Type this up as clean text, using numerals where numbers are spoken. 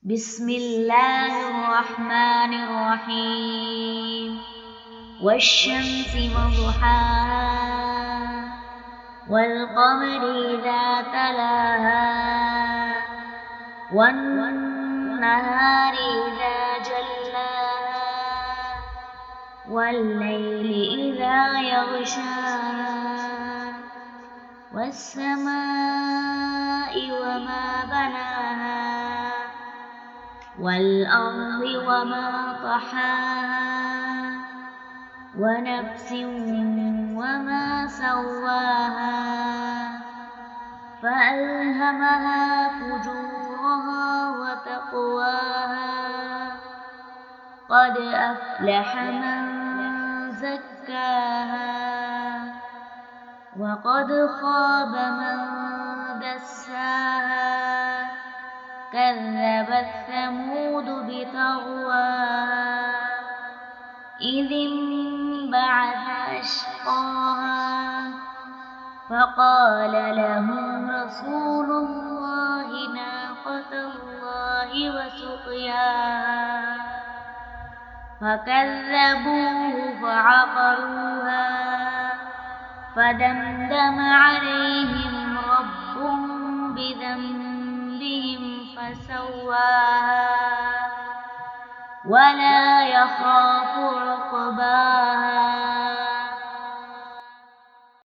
بسم الله الرحمن الرحيم والشمس وضحاها والقمر إذا تلاها والنهار إذا جلاها والليل إذا يغشاها والسماء وما بناها والأرض وما طحاها ونفس وما سواها فألهمها فجورها وتقواها قد أفلح من زكاها وقد خاب من دساها كذبت ثمود بطغواها إذ انبعث أشقاها فقال لهم رسول الله ناقة الله وسقياها فكذبوه فعقروها فدمدم عليهم ربهم بذنبهم فسواها ولا يخاف عقباها